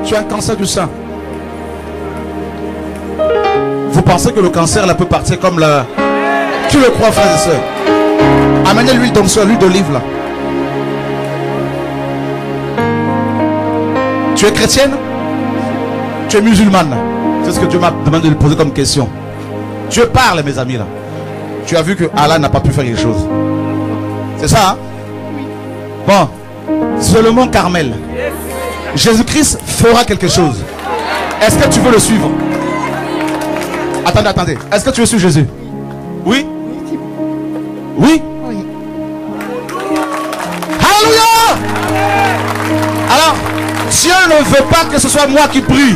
Tu as un cancer du sein. Vous pensez que le cancer là peut partir comme la... Qui le croit, frères et sœurs? Amenez l'huile d'onction, l'huile d'olive là. Tu es chrétienne? Tu es musulmane? C'est ce que Dieu m'a demandé de poser comme question. Dieu parle, mes amis là. Tu as vu que Allah n'a pas pu faire quelque chose. C'est ça, hein? Bon, sur le mont Carmel, Jésus-Christ fera quelque chose. Est-ce que tu veux le suivre? Attendez, attendez. Est-ce que tu veux suivre Jésus? Oui? Oui? Alléluia! Alors, Dieu ne veut pas que ce soit moi qui prie.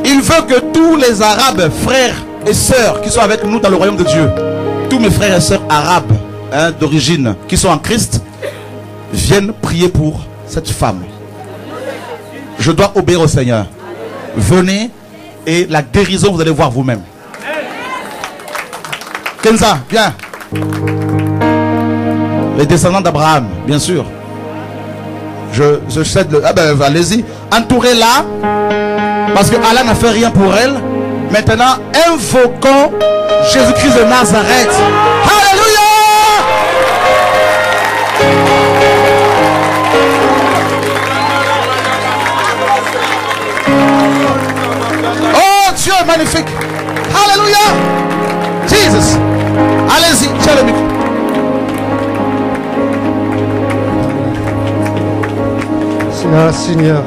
Il veut que tous les Arabes, frères et sœurs qui sont avec nous dans le royaume de Dieu, tous mes frères et sœurs arabes d'origine qui sont en Christ, viennent prier pour cette femme. Je dois obéir au Seigneur. Venez et la guérison, vous allez voir vous-même. Kenza, viens. Les descendants d'Abraham, bien sûr. Je cède le... Ah ben, allez-y. Entourez-la. Parce que Allah n'a fait rien pour elle. Maintenant, invoquons Jésus-Christ de Nazareth. Alléluia! Oh, Dieu est magnifique. Alléluia! Jesus. Allez-y, tiens le micro. يا سينيور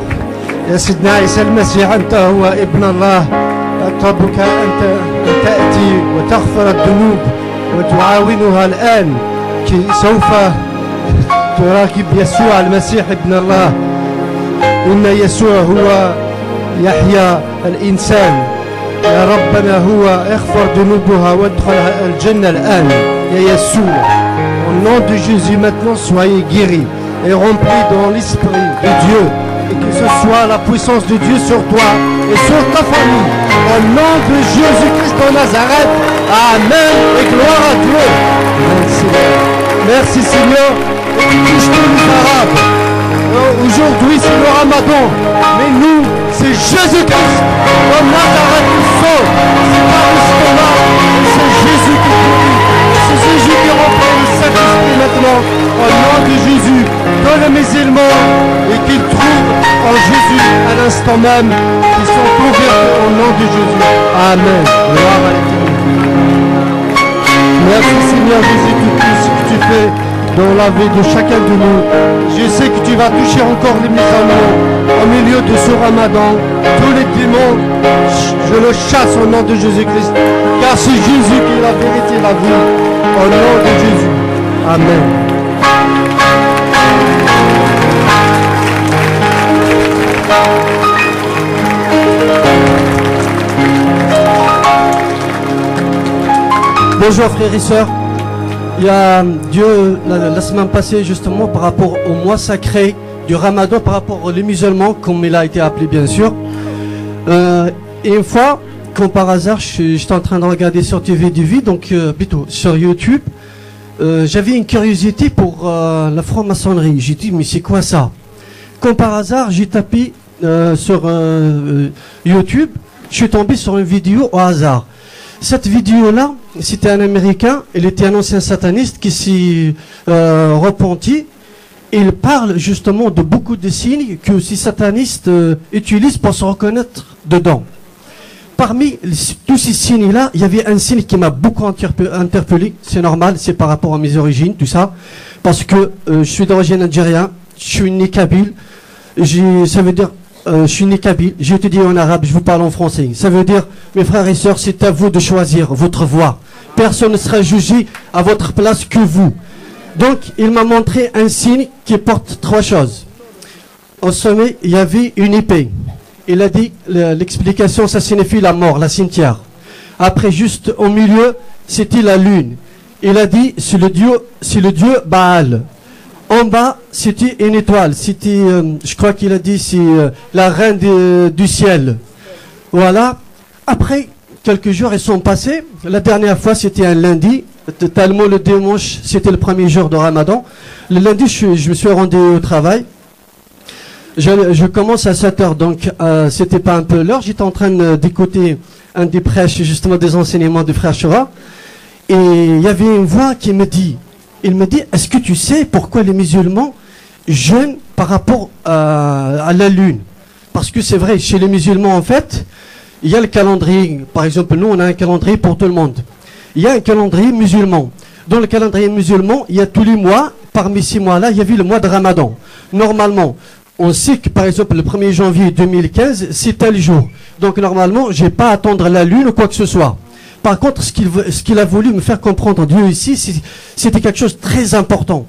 يا سيدنا عيسى المسيح أنت هو ابن الله أطلبك أنت تأتي وتغفر الذنوب وتعاونها الآن كي سوف تراقب يسوع المسيح ابن الله. إن يسوع هو يحيى الإنسان. يا ربنا هو اغفر ذنوبها وادخل الجنة الآن يا يسوع. Au nom de Jésus maintenant soyez guéris et remplis dans l'esprit de Dieu, et que ce soit la puissance de Dieu sur toi et sur ta famille. Au nom de Jésus-Christ de Nazareth, Amen et gloire à Dieu. Merci, merci Seigneur, et que touche tous les Arabes. Aujourd'hui c'est le Ramadan, mais nous c'est Jésus-Christ de Nazareth qui sauve. C'est pas l'histoire, c'est Jésus qui guérit. C'est Jésus qui remplit le Saint-Esprit maintenant. Au nom de Jésus, dans les musulmans, et qu'ils trouvent en Jésus à l'instant même, qu'ils sont convertis au nom de Jésus. Amen. Gloire à l'Éternel. Merci Seigneur Jésus pour tout ce que tu fais dans la vie de chacun de nous. Je sais que tu vas toucher encore les musulmans au milieu de ce Ramadan. Tous les démons, je le chasse au nom de Jésus-Christ, car c'est Jésus qui est la vérité et la vie. Au nom de Jésus. Amen. Bonjour frères et sœurs. Il y a Dieu la semaine passée justement par rapport au mois sacré du Ramadan, par rapport aux musulmans comme il a été appelé bien sûr. Et une fois, comme par hasard, j'étais en train de regarder sur TV, donc plutôt sur YouTube. J'avais une curiosité pour la franc-maçonnerie. J'ai dit mais c'est quoi ça? Comme par hasard, j'ai tapé sur YouTube, je suis tombé sur une vidéo au hasard. Cette vidéo-là, c'était un Américain, il était un ancien sataniste qui s'est repenti. Il parle justement de beaucoup de signes que ces satanistes utilisent pour se reconnaître dedans. Parmi tous ces signes-là, il y avait un signe qui m'a beaucoup interpellé. C'est normal, c'est par rapport à mes origines, tout ça. Parce que je suis d'origine algérienne, je suis né kabyle. Ça veut dire, je suis né kabyle, j'ai étudié en arabe, je vous parle en français. Ça veut dire, mes frères et sœurs, c'est à vous de choisir votre voie. Personne ne sera jugé à votre place que vous. Donc, il m'a montré un signe qui porte trois choses. Au sommet, il y avait une épée. Il a dit, l'explication, ça signifie la mort, la cimetière. Après, juste au milieu, c'était la lune. Il a dit, c'est le dieu Baal. En bas, c'était une étoile. C'était, je crois qu'il a dit, c'est la reine du ciel. Voilà. Après, quelques jours, ils sont passés. La dernière fois, c'était un lundi. Tellement le dimanche, c'était le premier jour de Ramadan. Le lundi, je me suis rendu au travail. Je commence à 7 heures, donc c'était pas un peu l'heure. J'étais en train d'écouter un des prêches, justement des enseignements du frère Chora. Et il y avait une voix qui me dit, est-ce que tu sais pourquoi les musulmans jeûnent par rapport à la lune? Parce que c'est vrai, chez les musulmans, en fait, il y a le calendrier. Par exemple, nous, on a un calendrier pour tout le monde. Il y a un calendrier musulman. Dans le calendrier musulman, il y a tous les mois. Parmi ces mois-là, il y avait le mois de Ramadan. Normalement, on sait que, par exemple, le 1er janvier 2015, c'est tel jour. Donc, normalement, je n'ai pas à attendre la lune ou quoi que ce soit. Par contre, ce qu'il a voulu me faire comprendre, Dieu ici, c'était quelque chose de très important.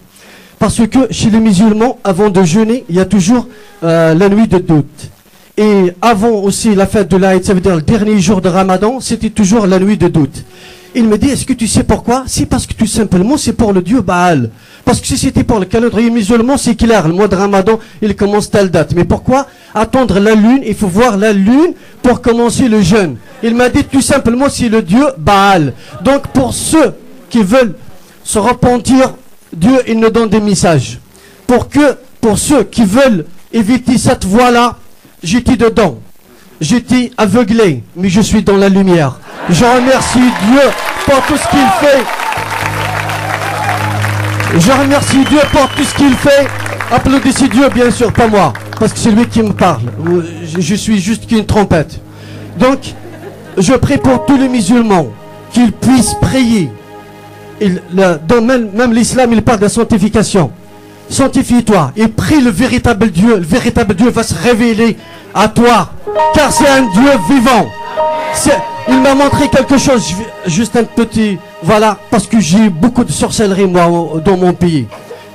Parce que chez les musulmans, avant de jeûner, il y a toujours la nuit de doute. Et avant aussi la fête de l'Aïd, ça veut dire le dernier jour de Ramadan, c'était toujours la nuit de doute. Il me dit, est-ce que tu sais pourquoi? C'est parce que tout simplement, c'est pour le dieu Baal. Parce que si c'était pour le calendrier musulman, c'est clair, le mois de Ramadan, il commence telle date. Mais pourquoi attendre la lune? Il faut voir la lune pour commencer le jeûne. Il m'a dit tout simplement, c'est le dieu Baal. Donc pour ceux qui veulent se repentir, Dieu, il nous donne des messages. Pour ceux qui veulent éviter cette voie-là, j'étais dedans. J'étais aveuglé, mais je suis dans la lumière. Je remercie Dieu pour tout ce qu'il fait. Je remercie Dieu pour tout ce qu'il fait. Applaudissez Dieu, bien sûr, pas moi, parce que c'est lui qui me parle. Je suis juste qu'une trompette. Donc, je prie pour tous les musulmans qu'ils puissent prier. Même l'islam, il parle de sanctification. Sanctifie-toi et prie le véritable Dieu. Le véritable Dieu va se révéler à toi, car c'est un Dieu vivant. Il m'a montré quelque chose, juste un petit, voilà, parce que j'ai beaucoup de sorcellerie, moi, dans mon pays.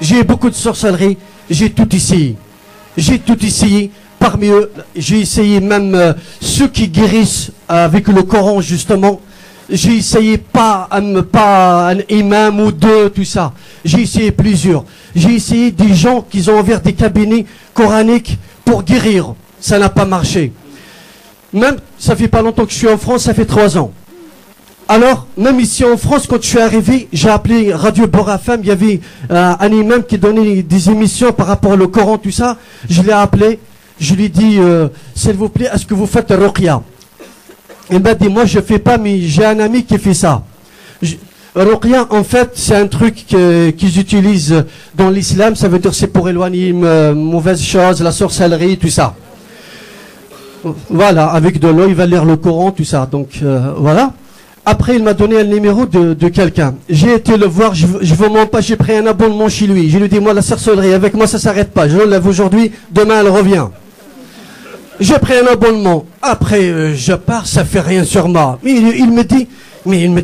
J'ai beaucoup de sorcellerie, j'ai tout essayé. J'ai tout essayé. Parmi eux, j'ai essayé même ceux qui guérissent avec le Coran, justement. J'ai essayé pas un imam ou deux, tout ça. J'ai essayé plusieurs. J'ai essayé des gens qui ont ouvert des cabinets coraniques pour guérir. Ça n'a pas marché. Même, ça fait pas longtemps que je suis en France, ça fait 3 ans. Alors, même ici en France, quand je suis arrivé, j'ai appelé Radio Borafem, il y avait un imam qui donnait des émissions par rapport au Coran, tout ça. Je l'ai appelé, je lui ai dit, s'il vous plaît, est-ce que vous faites Ruqya? Il m'a dit, moi je fais pas, mais j'ai un ami qui fait ça. Ruqya, en fait, c'est un truc qu'ils utilisent dans l'islam, ça veut dire c'est pour éloigner mauvaises choses, la sorcellerie, tout ça. Voilà, avec de l'eau, il va lire le Coran, tout ça. Donc, voilà. Après, il m'a donné un numéro de quelqu'un. J'ai été le voir, je vous mens pas, j'ai pris un abonnement chez lui. Je lui ai dit, moi, la sorcellerie, avec moi, ça s'arrête pas. Je l'enlève aujourd'hui, demain, elle revient. J'ai pris un abonnement. Après, je pars, ça fait rien sur moi. Mais il me dit,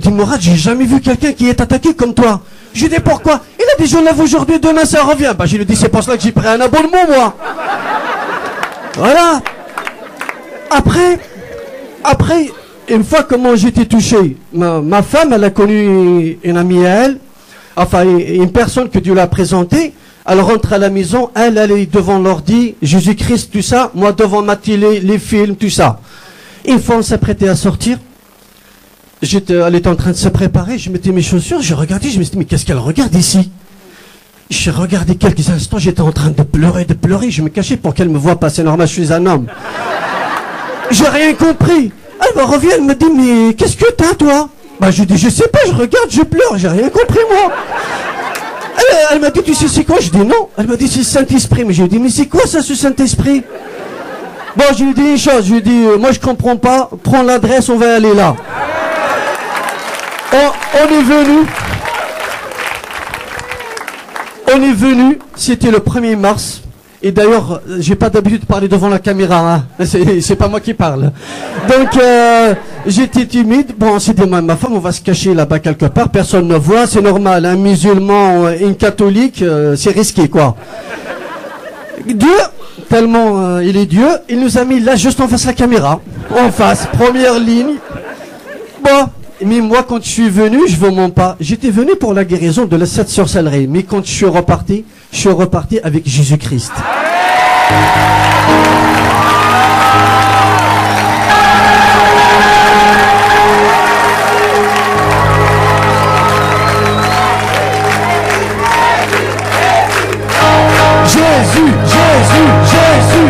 Mourad, j'ai jamais vu quelqu'un qui est attaqué comme toi. Je lui ai dit, pourquoi? Il a dit, je l'enlève aujourd'hui, demain, ça revient. Bah, je lui ai dit, c'est pour cela que j'ai pris un abonnement, moi. Voilà. Après, une fois comment j'étais touché, ma femme, elle a connu une amie à elle, enfin une personne que Dieu l'a présentée. Elle rentre à la maison, elle est devant l'ordi, Jésus-Christ, tout ça, moi devant ma télé, les films, tout ça. Une fois on s'apprêtait à sortir, elle était en train de se préparer, je mettais mes chaussures, je regardais, je me suis dit, mais qu'est-ce qu'elle regarde ici? J'ai regardé quelques instants, j'étais en train de pleurer, je me cachais pour qu'elle me voie pas, c'est normal, je suis un homme. J'ai rien compris. Elle me revient, elle me dit, mais qu'est-ce que t'as, toi? Bah, je dis, je sais pas, je regarde, je pleure, j'ai rien compris, moi. Elle m'a dit, tu sais, c'est quoi? Je dis, non. Elle m'a dit, c'est le Saint-Esprit. Mais je lui ai dit, mais c'est quoi ça, ce Saint-Esprit? Bon, je lui ai dit une chose, je lui ai dit, moi, je comprends pas, prends l'adresse, on va aller là. On est venu, c'était le 1er mars. Et d'ailleurs, j'ai pas d'habitude de parler devant la caméra, hein. C'est pas moi qui parle. Donc, j'étais timide. Bon, c'était ma femme, on va se cacher là-bas quelque part, personne ne voit, c'est normal. Un musulman, une catholique, c'est risqué, quoi. Dieu, tellement il est Dieu, il nous a mis là juste en face de la caméra. En face, première ligne. Bon, mais moi, quand je suis venu, je vous mens pas, j'étais venu pour la guérison de cette sorcellerie. Mais quand je suis reparti avec Jésus-Christ. Jésus, Jésus, Jésus.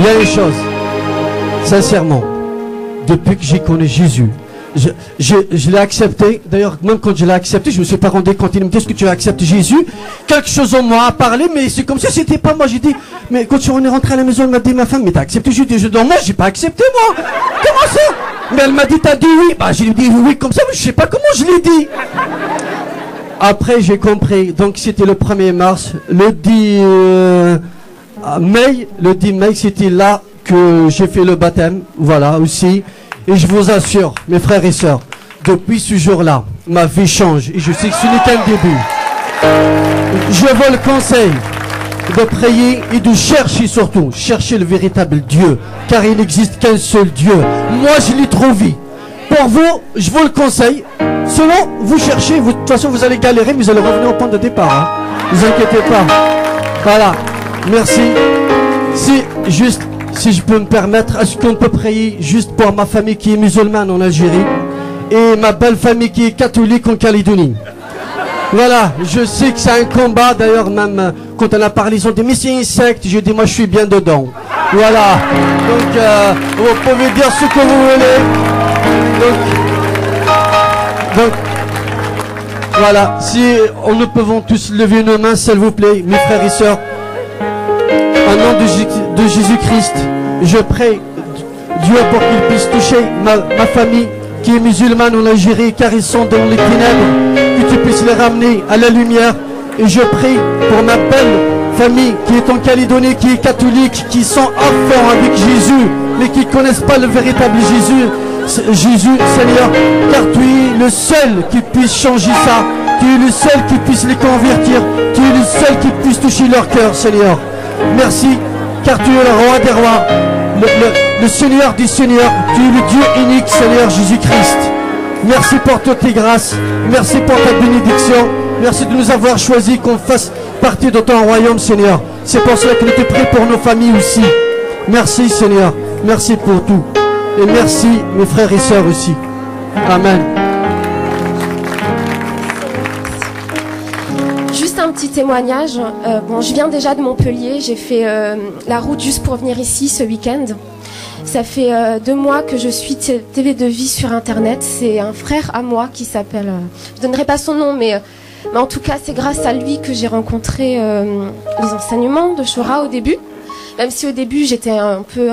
Il y a une chose, sincèrement, depuis que j'ai connu Jésus, je l'ai accepté. D'ailleurs, même quand je l'ai accepté, je ne me suis pas rendu compte. Il me dit, est-ce que tu acceptes Jésus? Quelque chose en moi a parlé, mais c'est comme si c'était pas moi. J'ai dit, mais quand on est rentré à la maison, elle m'a dit, ma femme, mais t'as accepté Jésus? Je dis, non, moi, j'ai pas accepté, moi. Comment ça? Mais elle m'a dit, t'as dit oui. Bah, j'ai dit oui comme ça, mais je sais pas comment je l'ai dit. Après, j'ai compris. Donc, c'était le 1er mars. Le 10 mai, c'était là que j'ai fait le baptême. Voilà, aussi. Et je vous assure, mes frères et sœurs, depuis ce jour-là, ma vie change. Et je sais que ce n'est qu'un début. Je vous le conseille de prier et de chercher surtout. Chercher le véritable Dieu. Car il n'existe qu'un seul Dieu. Moi, je l'ai trouvé. Pour vous, je vous le conseille. Selon, vous cherchez. De toute façon, vous allez galérer, mais vous allez revenir au point de départ. Hein. Ne vous inquiétez pas. Voilà. Merci. Si je peux me permettre, est-ce qu'on peut prier juste pour ma famille qui est musulmane en Algérie et ma belle famille qui est catholique en Calédonie? Voilà, je sais que c'est un combat. D'ailleurs, même quand on a parlé, ils ont dit mais c'est une secte. J'ai dit moi je suis bien dedans. Voilà. Donc vous pouvez dire ce que vous voulez. Donc voilà, si nous pouvons tous lever nos mains, s'il vous plaît, mes frères et sœurs. Au nom de Jésus-Christ, je prie Dieu pour qu'il puisse toucher ma famille qui est musulmane en Algérie, car ils sont dans les ténèbres, que tu puisses les ramener à la lumière. Et je prie pour ma belle famille qui est en Calédonie, qui est catholique, qui sont à fond avec Jésus, mais qui ne connaissent pas le véritable Jésus. Jésus, Seigneur, car tu es le seul qui puisse changer ça. Tu es le seul qui puisse les convertir. Tu es le seul qui puisse toucher leur cœur, Seigneur. Merci, car tu es le roi des rois, le Seigneur des seigneurs. Tu es le Dieu unique, Seigneur Jésus-Christ. Merci pour toutes tes grâces. Merci pour ta bénédiction. Merci de nous avoir choisis qu'on fasse partie de ton royaume, Seigneur. C'est pour cela que nous te prions pour nos familles aussi. Merci, Seigneur. Merci pour tout. Et merci, mes frères et sœurs aussi. Amen. Juste un petit témoignage. Bon, je viens déjà de Montpellier. J'ai fait la route juste pour venir ici ce week-end. Ça fait 2 mois que je suis TV de vie sur Internet. C'est un frère à moi qui s'appelle... je ne donnerai pas son nom, mais en tout cas, c'est grâce à lui que j'ai rencontré les enseignements de Shora au début. Même si au début j'étais un peu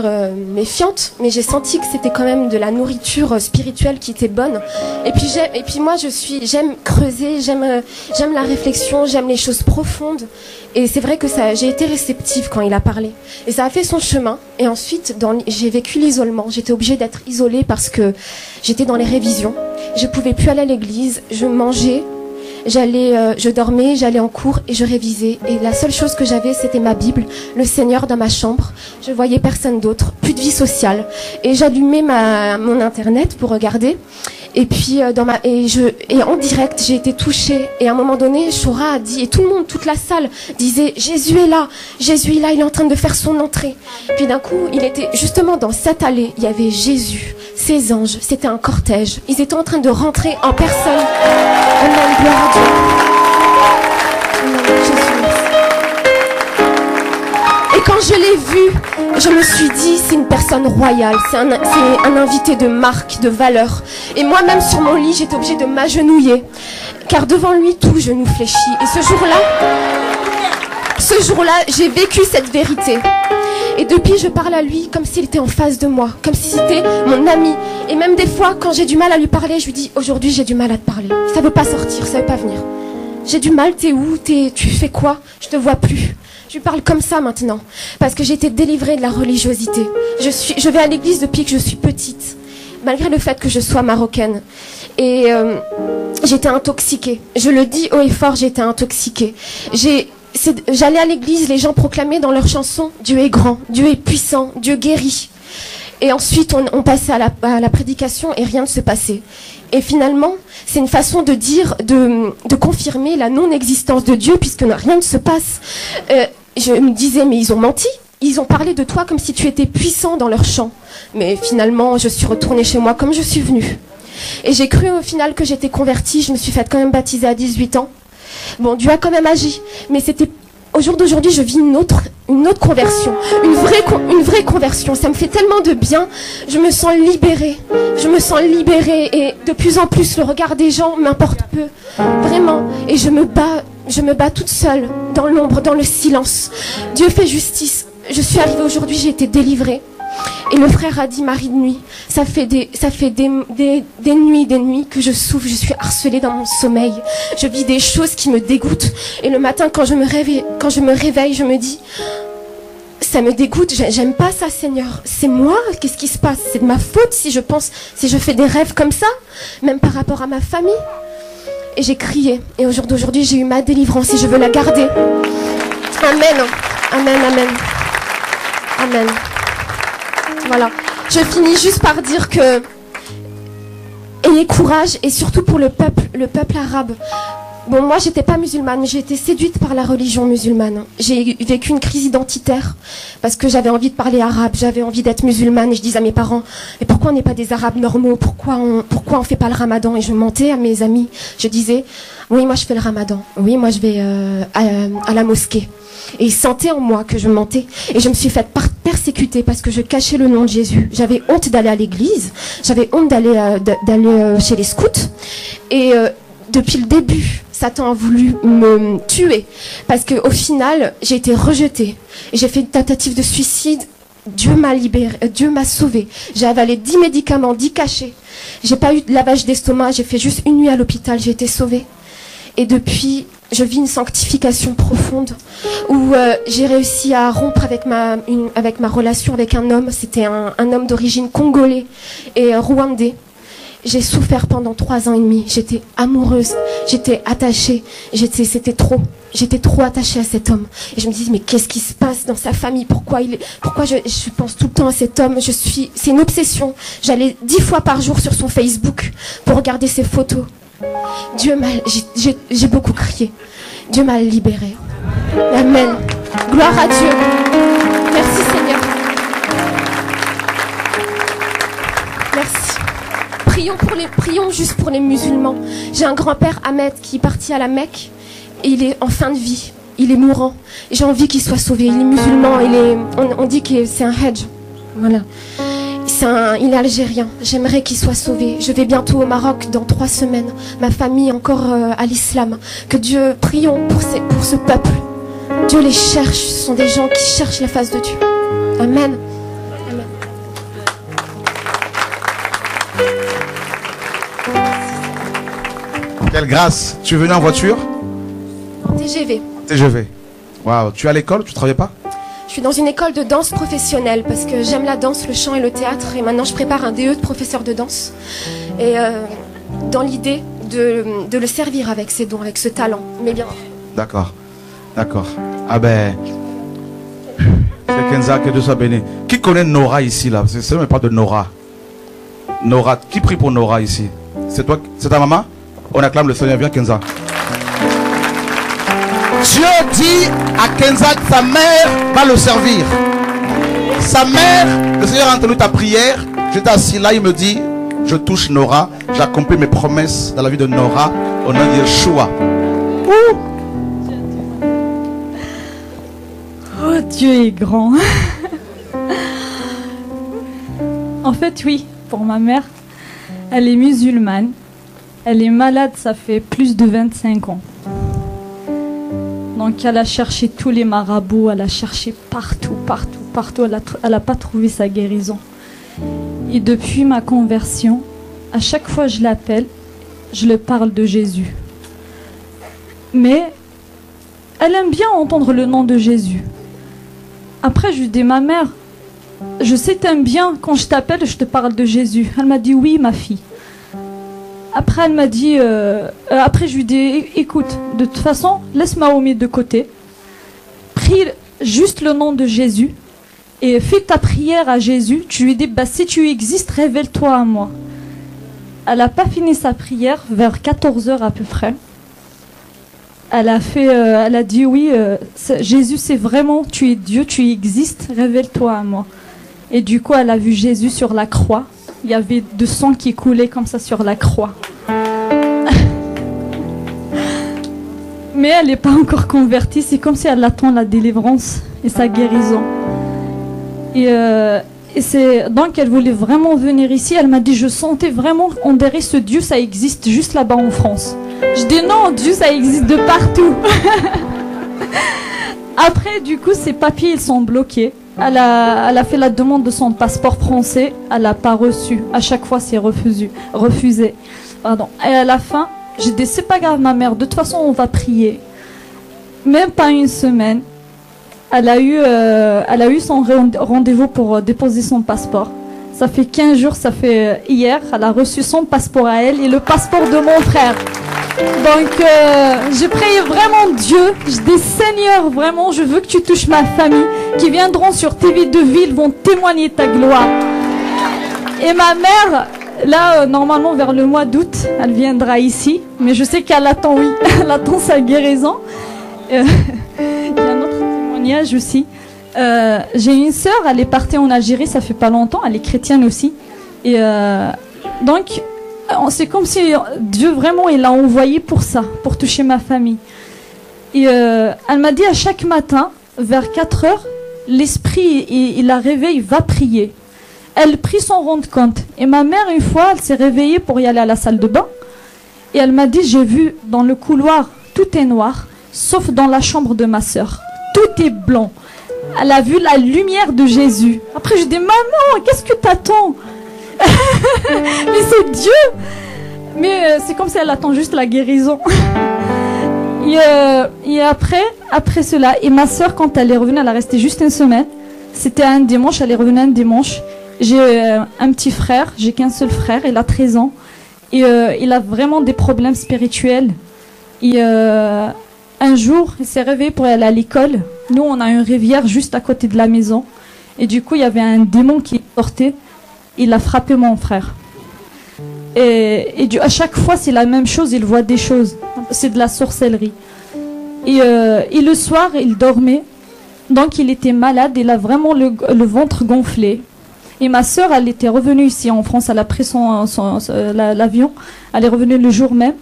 méfiante, mais j'ai senti que c'était quand même de la nourriture spirituelle qui était bonne. Et puis moi j'aime creuser, j'aime la réflexion, j'aime les choses profondes. Et c'est vrai que j'ai été réceptive quand il a parlé. Et ça a fait son chemin. Et ensuite j'ai vécu l'isolement. J'étais obligée d'être isolée parce que j'étais dans les révisions. Je pouvais plus aller à l'église, je mangeais. Je dormais, j'allais en cours et je révisais. Et la seule chose que j'avais, c'était ma Bible, le Seigneur dans ma chambre. Je voyais personne d'autre, plus de vie sociale. Et j'allumais mon Internet pour regarder. Et puis en direct, j'ai été touchée. Et à un moment donné, Shora a dit, et tout le monde, toute la salle disait, Jésus est là, il est en train de faire son entrée. Puis d'un coup, il était justement dans cette allée, il y avait Jésus, ses anges, c'était un cortège. Ils étaient en train de rentrer en personne. Amen, gloire à Dieu. Amen, Jésus. Et quand je l'ai vu, je me suis dit, c'est une personne royale, c'est un invité de marque, de valeur. Et moi-même sur mon lit, j'étais obligée de m'agenouiller, car devant lui, tout genou fléchit. Et ce jour-là, j'ai vécu cette vérité. Et depuis, je parle à lui comme s'il était en face de moi, comme si c'était mon ami. Et même des fois, quand j'ai du mal à lui parler, je lui dis, aujourd'hui, j'ai du mal à te parler. Ça veut pas sortir, ça veut pas venir. J'ai du mal, t'es où? Tu fais quoi? Je te vois plus. Je lui parle comme ça maintenant, parce que j'ai été délivrée de la religiosité. Je vais à l'église depuis que je suis petite, malgré le fait que je sois marocaine. Et j'étais intoxiquée. Je le dis haut et fort, j'étais intoxiquée. J'allais à l'église, les gens proclamaient dans leurs chansons « Dieu est grand, Dieu est puissant, Dieu guérit ». Et ensuite, on passait à la prédication et rien ne se passait. Et finalement, c'est une façon de dire, de confirmer la non-existence de Dieu, puisque rien ne se passe. Je me disais, mais ils ont menti. Ils ont parlé de toi comme si tu étais puissant dans leur chant. Mais finalement, je suis retournée chez moi comme je suis venue. Et j'ai cru au final que j'étais convertie. Je me suis faite quand même baptiser à 18 ans. Bon, Dieu a quand même agi. Mais c'était au jour d'aujourd'hui, je vis une autre conversion, une vraie conversion. Ça me fait tellement de bien. Je me sens libérée. Et de plus en plus, le regard des gens m'importe peu. Vraiment. Et je me bats toute seule, dans l'ombre, dans le silence. Dieu fait justice. Je suis arrivée aujourd'hui, j'ai été délivrée. Et le frère a dit, Marie de nuit, ça fait des nuits que je souffre, je suis harcelée dans mon sommeil. Je vis des choses qui me dégoûtent. Et le matin, quand je me réveille, je me dis, ça me dégoûte, j'aime pas ça, Seigneur. C'est moi, qu'est-ce qui se passe? C'est de ma faute si je fais des rêves comme ça, même par rapport à ma famille. Et j'ai crié. Et au jour d'aujourd'hui, j'ai eu ma délivrance et je veux la garder. Amen. Amen, amen. Amen. Voilà. Je finis juste par dire que ayez courage, et surtout pour le peuple arabe. Bon, moi, j'étais pas musulmane, mais j'ai été séduite par la religion musulmane. J'ai vécu une crise identitaire parce que j'avais envie de parler arabe, j'avais envie d'être musulmane, et je disais à mes parents, mais pourquoi on n'est pas des arabes normaux? Pourquoi on fait pas le ramadan? Et je mentais à mes amis. Je disais, oui, moi je fais le ramadan. Oui, moi je vais à la mosquée. Et ils sentaient en moi que je mentais. Et je me suis faite persécuter parce que je cachais le nom de Jésus. J'avais honte d'aller à l'église. J'avais honte d'aller chez les scouts. Et depuis le début, Satan a voulu me tuer. Parce qu'au final, j'ai été rejetée. Et j'ai fait une tentative de suicide. Dieu m'a libérée. Dieu m'a sauvée. J'ai avalé 10 médicaments, 10 cachets. J'ai pas eu de lavage d'estomac. J'ai fait juste une nuit à l'hôpital. J'ai été sauvée. Et depuis, je vis une sanctification profonde où j'ai réussi à rompre avec ma relation avec un homme. C'était un homme d'origine congolais et rwandais. J'ai souffert pendant 3 ans et demi. J'étais amoureuse, j'étais attachée, c'était trop. J'étais trop attachée à cet homme. Et je me disais, mais qu'est-ce qui se passe dans sa famille? Pourquoi je pense tout le temps à cet homme? C'est une obsession. J'allais 10 fois par jour sur son Facebook pour regarder ses photos. J'ai beaucoup crié. Dieu m'a libérée. Amen. Gloire à Dieu. Merci Seigneur. Merci. Prions juste pour les musulmans. J'ai un grand-père Ahmed qui est parti à la Mecque et il est en fin de vie. Il est mourant. J'ai envie qu'il soit sauvé. Il est musulman. On dit que c'est un hajj. Voilà. Il est algérien. J'aimerais qu'il soit sauvé. Je vais bientôt au Maroc dans 3 semaines. Ma famille encore à l'islam. Que Dieu, prions pour ce peuple. Dieu les cherche. Ce sont des gens qui cherchent la face de Dieu. Amen. Amen. Quelle grâce. Tu es venu en voiture? TGV. TGV. Waouh. Tu es à l'école? Tu ne travailles pas? Je suis dans une école de danse professionnelle parce que j'aime la danse, le chant et le théâtre. Et maintenant, je prépare un DE de professeur de danse. Et dans l'idée de le servir avec ses dons, avec ce talent. Mais bien. D'accord. D'accord. Ah ben... C'est Kenza, que Dieu soit béni. Qui connaît Nora ici, là? C'est même pas de Nora. Nora. Qui prie pour Nora ici? C'est toi? C'est ta maman? On acclame le Seigneur. Viens, Kenza. Dieu dit à Kenza que sa mère va le servir. Sa mère, le Seigneur a entendu ta prière. J'étais assis là, il me dit, je touche Nora. J'accomplis mes promesses dans la vie de Nora au nom de Yeshua. Oh, Dieu est grand. En fait, oui, pour ma mère, elle est musulmane. Elle est malade, ça fait plus de 25 ans. Donc elle a cherché tous les marabouts, elle a cherché partout. Elle n'a pas trouvé sa guérison. Et depuis ma conversion, à chaque fois que je l'appelle, je lui parle de Jésus. Mais elle aime bien entendre le nom de Jésus. Après, je lui dis, ma mère, je sais t'aimes bien, quand je t'appelle, je te parle de Jésus. Elle m'a dit, oui, ma fille. Après, elle m'a dit, après je lui dis, écoute, de toute façon, laisse Mahomet de côté. Prie juste le nom de Jésus et fais ta prière à Jésus. Tu lui dis, bah, si tu existes, révèle-toi à moi. Elle n'a pas fini sa prière, vers 14 h à peu près. Elle a dit, oui, Jésus, c'est vraiment, tu es Dieu, tu existes, révèle-toi à moi. Et du coup, elle a vu Jésus sur la croix. Il y avait du sang qui coulait comme ça sur la croix. mais elle n'est pas encore convertie. C'est comme si elle attend la délivrance et sa guérison. Et c'est donc elle voulait vraiment venir ici. Elle m'a dit, je sentais vraiment, on dirait ce Dieu, ça existe juste là-bas en France. Je dis non, Dieu, ça existe de partout. Après, du coup, ses papiers, ils sont bloqués. Elle a fait la demande de son passeport français. Elle n'a pas reçu. À chaque fois, c'est refusé. Pardon. Et à la fin, j'ai dit, c'est pas grave, ma mère. De toute façon, on va prier. Même pas une semaine. Elle a eu son rendez-vous pour déposer son passeport. Ça fait 15 jours, ça fait hier. Elle a reçu son passeport à elle et le passeport de mon frère. Donc, j'ai prié vraiment Dieu. Je dis, Seigneur, vraiment, je veux que tu touches ma famille, qui viendront sur TV de ville, vont témoigner ta gloire. Et ma mère, là, normalement, vers le mois d'août, elle viendra ici. Mais je sais qu'elle attend, oui, elle attend sa guérison. Il y a un autre témoignage aussi. J'ai une sœur, elle est partie en Algérie, ça fait pas longtemps, elle est chrétienne aussi. Et donc, c'est comme si Dieu vraiment il l'a envoyé pour ça, pour toucher ma famille. Et elle m'a dit à chaque matin, vers 4 heures, l'esprit, il la réveille, va prier. Elle prie sans rendre compte. Et ma mère, une fois, elle s'est réveillée pour y aller à la salle de bain. Et elle m'a dit, j'ai vu dans le couloir, tout est noir, sauf dans la chambre de ma sœur. Tout est blanc. Elle a vu la lumière de Jésus. Après, je dis, maman, qu'est-ce que t'attends? Mais c'est Dieu. Mais c'est comme si elle attend juste la guérison. Et après cela, et ma soeur, quand elle est revenue, elle a resté juste une semaine. C'était un dimanche, elle est revenue un dimanche. J'ai un petit frère, j'ai qu'un seul frère, il a 13 ans. Et il a vraiment des problèmes spirituels. Et un jour, il s'est réveillé pour aller à l'école. Nous, on a une rivière juste à côté de la maison. Et du coup, il y avait un démon qui sortait. Il a frappé mon frère. Et à chaque fois, c'est la même chose. Il voit des choses. C'est de la sorcellerie. Et le soir, il dormait. Donc, il était malade. Il a vraiment le ventre gonflé. Et ma soeur, elle était revenue ici en France. Elle a pris l'avion. Elle est revenue le jour même.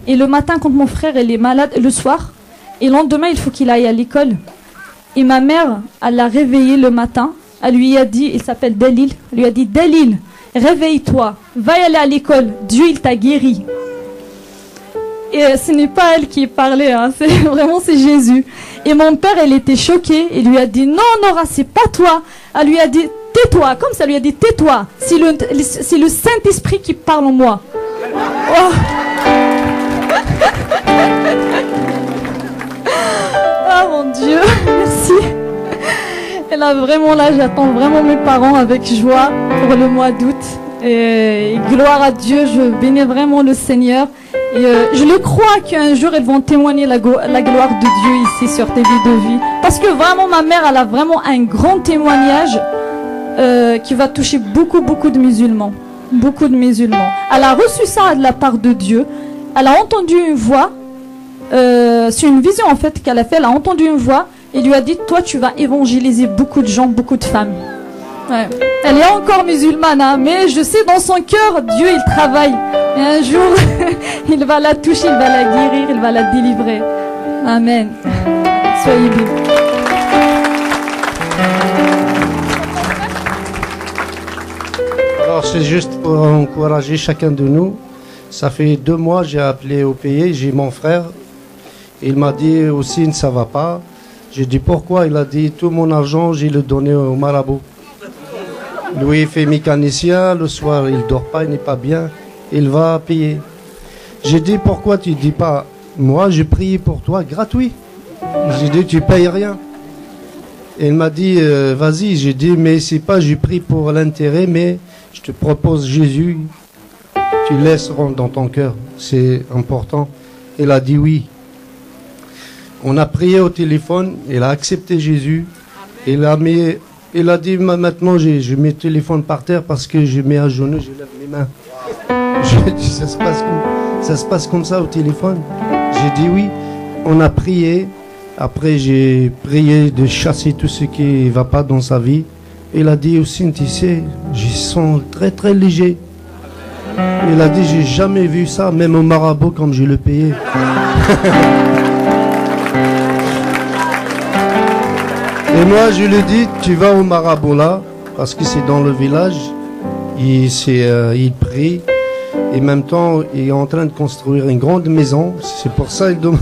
Et le matin, quand mon frère il est malade, le soir, et le lendemain, il faut qu'il aille à l'école. Et ma mère, elle l'a réveillé le matin. Elle lui a dit, il s'appelle Dalil, elle lui a dit, Dalil, réveille-toi, va y aller à l'école, Dieu il t'a guéri. Et ce n'est pas elle qui parlait, hein, c'est Jésus. Et mon père, il était choqué, il lui a dit, non Nora, c'est pas toi. Elle lui a dit, tais-toi, comme ça, elle lui a dit, tais-toi, c'est le Saint-Esprit qui parle en moi. Oh. Oh mon Dieu, merci. Et là, vraiment, là, j'attends vraiment mes parents avec joie pour le mois d'août. Et gloire à Dieu, je bénis vraiment le Seigneur. Et je le crois qu'un jour, ils vont témoigner la gloire de Dieu ici sur TV de vie. Parce que vraiment, ma mère, elle a vraiment un grand témoignage qui va toucher beaucoup de musulmans. Beaucoup de musulmans. Elle a reçu ça de la part de Dieu. Elle a entendu une voix. C'est une vision en fait qu'elle a fait. Elle a entendu une voix et lui a dit, toi tu vas évangéliser beaucoup de gens, beaucoup de femmes. Ouais. Elle est encore musulmane, hein, mais je sais dans son cœur, Dieu il travaille. Et un jour, il va la toucher, il va la guérir, il va la délivrer. Amen. Soyez bénis. Alors c'est juste pour encourager chacun de nous. Ça fait 2 mois, j'ai appelé au pays, j'ai mon frère. Il m'a dit aussi, ça va pas. J'ai dit pourquoi? Il a dit, tout mon argent, j'ai le donné au marabout. Lui, il fait mécanicien, le soir, il dort pas, il n'est pas bien. Il va payer. J'ai dit, pourquoi tu dis pas, moi, j'ai prié pour toi gratuit. J'ai dit, tu payes rien. Et il m'a dit, vas-y. J'ai dit, mais c'est pas, j'ai pris pour l'intérêt, mais je te propose Jésus. Tu laisses rentrer dans ton cœur, c'est important. Il a dit oui. On a prié au téléphone, il a accepté Jésus. Il a dit maintenant je mets le téléphone par terre parce que je mets à genoux, je lève mes mains. J'ai dit ça se passe comme ça au téléphone. J'ai dit oui. On a prié. Après j'ai prié de chasser tout ce qui ne va pas dans sa vie. Il a dit aussi, tu sais, je sens très léger. Il a dit, j'ai jamais vu ça, même au marabout comme je le payais. Et moi, je lui dis, tu vas au marabout là, parce que c'est dans le village. Il prie. Et en même temps, il est en train de construire une grande maison. C'est pour ça qu'il demande.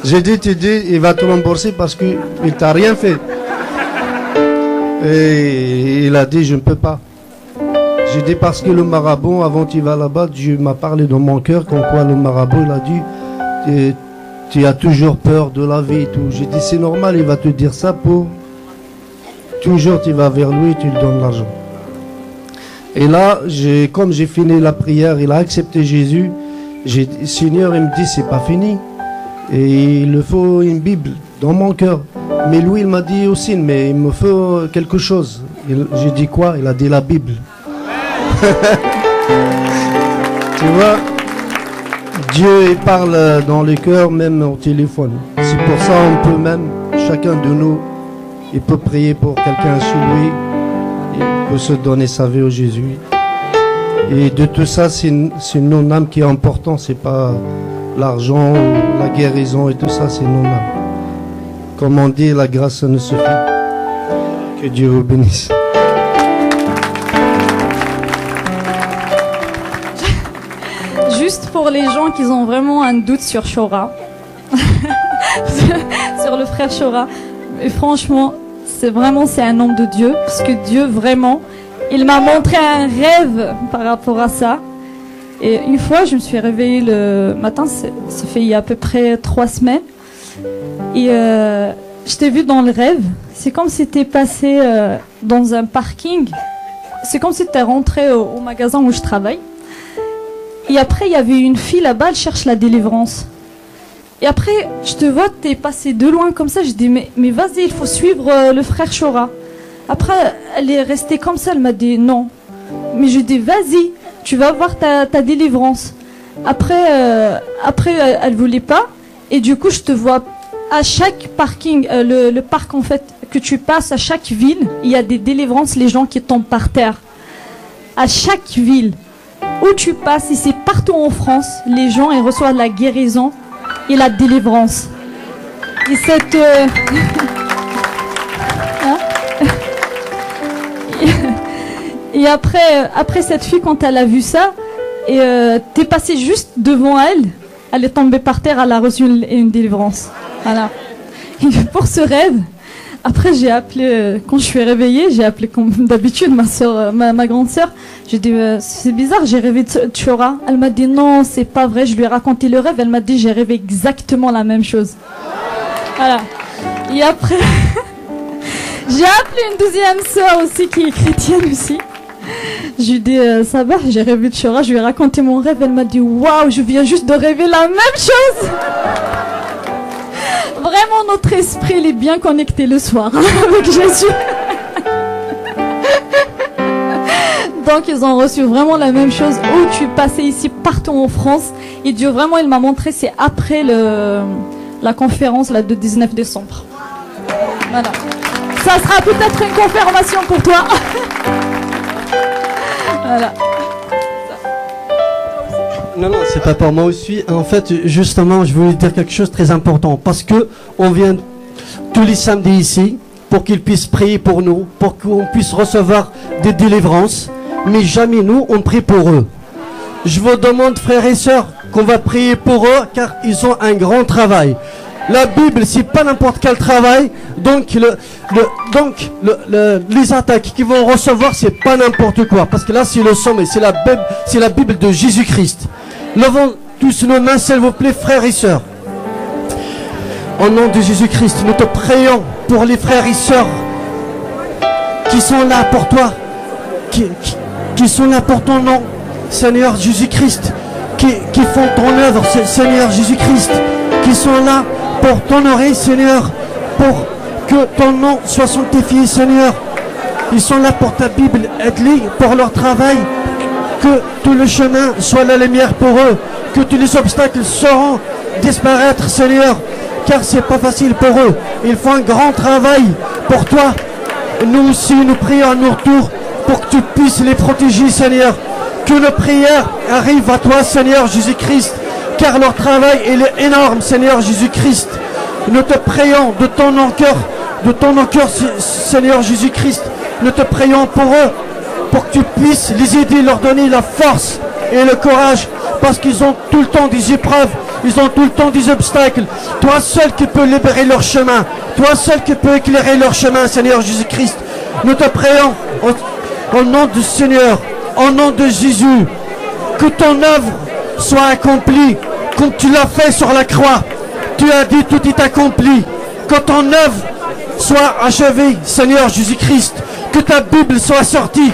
J'ai dit, il va te rembourser parce qu'il ne t'a rien fait. Et il a dit, je ne peux pas. J'ai dit, parce que le marabout, avant qu'il va là-bas, Dieu m'a parlé dans mon cœur, comme quoi le marabout, il a dit, tu as toujours peur de la vie et tout. J'ai dit, c'est normal, il va te dire ça pour... Toujours, tu vas vers lui et tu lui donnes l'argent. Et là, comme j'ai fini la prière, il a accepté Jésus. Seigneur, il me dit, c'est pas fini. Et il me faut une Bible dans mon cœur. Mais lui, il m'a dit aussi, mais il me faut quelque chose. J'ai dit quoi? Il a dit la Bible. Tu vois, Dieu il parle dans le cœur, même au téléphone. C'est pour ça on peut même, chacun de nous, il peut prier pour quelqu'un chez lui. Il peut se donner sa vie au Jésus. Et de tout ça, c'est non âme qui est important. C'est pas l'argent, la guérison et tout ça, c'est non âme. Comme on dit, la grâce ne suffit. Que Dieu vous bénisse. Juste pour les gens qui ont vraiment un doute sur Chora, sur le frère Chora, et franchement, c'est un homme de Dieu, parce que Dieu vraiment, il m'a montré un rêve par rapport à ça. Et une fois, je me suis réveillée le matin, ça fait il y a à peu près 3 semaines, et je t'ai vu dans le rêve. C'est comme si tu étais passé dans un parking, c'est comme si tu es rentré au magasin où je travaille. Et après, il y avait une fille là-bas, elle cherche la délivrance. Et après, je te vois, t'es passé de loin comme ça. Je dis, mais vas-y, il faut suivre le frère Chora. Après, elle est restée comme ça, elle m'a dit non. Mais je dis, vas-y, tu vas voir ta délivrance. Après, elle voulait pas. Et du coup, je te vois à chaque parking, le parc en fait, que tu passes, à chaque ville, il y a des délivrances, les gens qui tombent par terre. À chaque ville où tu passes, et c'est partout en France, les gens ils reçoivent la guérison et la délivrance. Et cette hein? Et après cette fille, quand elle a vu ça, et t'es passé juste devant elle, elle est tombée par terre, elle a reçu une délivrance. Voilà. Et pour ce rêve, après j'ai appelé, quand je suis réveillée, j'ai appelé comme d'habitude ma soeur, ma grande sœur. J'ai dit c'est bizarre, j'ai rêvé de Chora. Elle m'a dit non, c'est pas vrai. Je lui ai raconté le rêve, elle m'a dit j'ai rêvé exactement la même chose. Voilà. Et après j'ai appelé une deuxième sœur aussi qui est chrétienne aussi. Je lui ai dit ça va, j'ai rêvé de Chora. Je lui ai raconté mon rêve, elle m'a dit waouh, je viens juste de rêver la même chose. Vraiment, notre esprit il est bien connecté le soir avec Jésus. Donc ils ont reçu vraiment la même chose. Où tu passais ici partout en France. Et Dieu vraiment il m'a montré, c'est après la conférence là, de 19 décembre. Voilà. Ça sera peut-être une confirmation pour toi. Voilà. Non, c'est pas pour moi aussi. En fait, justement, je voulais dire quelque chose de très important. Parce que on vient tous les samedis ici pour qu'ils puissent prier pour nous, pour qu'on puisse recevoir des délivrances. Mais jamais nous, on prie pour eux. Je vous demande, frères et sœurs, qu'on va prier pour eux, car ils ont un grand travail. La Bible, c'est pas n'importe quel travail. Donc, les attaques qu'ils vont recevoir, c'est pas n'importe quoi. Parce que là, c'est le sommet, c'est la Bible de Jésus-Christ. Levons tous nos mains, s'il vous plaît, frères et sœurs. Au nom de Jésus-Christ, nous te prions pour les frères et sœurs qui sont là pour toi, qui sont là pour ton nom, Seigneur Jésus-Christ, qui font ton œuvre, Seigneur Jésus-Christ, qui sont là pour t'honorer, Seigneur, pour que ton nom soit sanctifié, Seigneur. Ils sont là pour ta Bible, aide-les pour leur travail, que tout le chemin soit la lumière pour eux, que tous les obstacles sauront disparaître, Seigneur, car c'est pas facile pour eux. Ils font un grand travail pour toi. Nous aussi, nous prions à notre tour pour que tu puisses les protéger, Seigneur. Que nos prières arrivent à toi, Seigneur Jésus-Christ, car leur travail il est énorme, Seigneur Jésus-Christ. Nous te prions de ton cœur de ton cœur, Seigneur Jésus-Christ. Nous te prions pour eux, pour que tu puisses les aider, leur donner la force et le courage, parce qu'ils ont tout le temps des épreuves, ils ont tout le temps des obstacles. Toi seul qui peux libérer leur chemin, toi seul qui peux éclairer leur chemin, Seigneur Jésus-Christ. Nous te prions au nom du Seigneur, au nom de Jésus, que ton œuvre soit accomplie comme tu l'as fait sur la croix. Tu as dit tout est accompli. Que ton œuvre soit achevée, Seigneur Jésus-Christ. Que ta Bible soit sortie.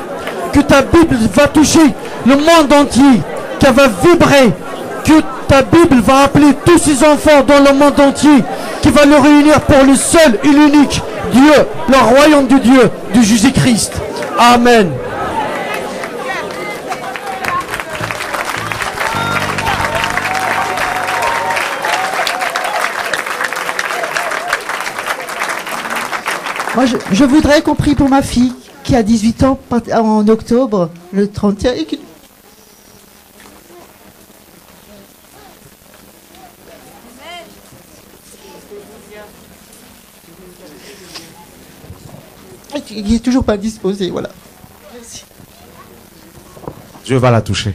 Que ta Bible va toucher le monde entier. Qu'elle va vibrer. Que ta Bible va appeler tous ces enfants dans le monde entier. Qui va le réunir pour le seul et l'unique Dieu, le royaume de Dieu, de Jésus-Christ. Amen. Moi, je voudrais qu'on prie pour ma fille qui a 18 ans en octobre, le 31. Et qui n'est toujours pas disposé, voilà. Merci. Dieu va la toucher.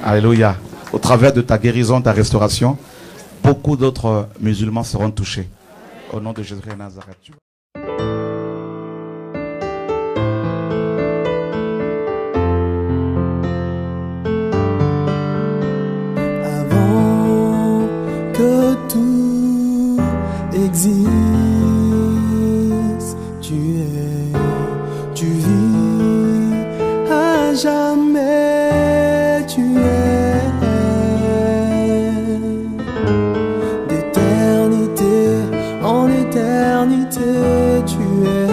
Alléluia. Au travers de ta guérison, ta restauration, beaucoup d'autres musulmans seront touchés. Au nom de Jésus-Christ de Nazareth. Avant que tout existe, tu vis à jamais, tu es d'éternité en éternité, tu es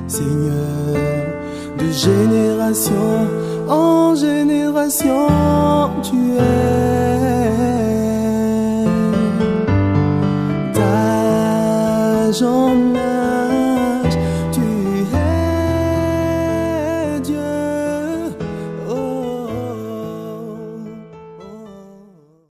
Seigneur, de génération en génération, tu es d'âge en âge.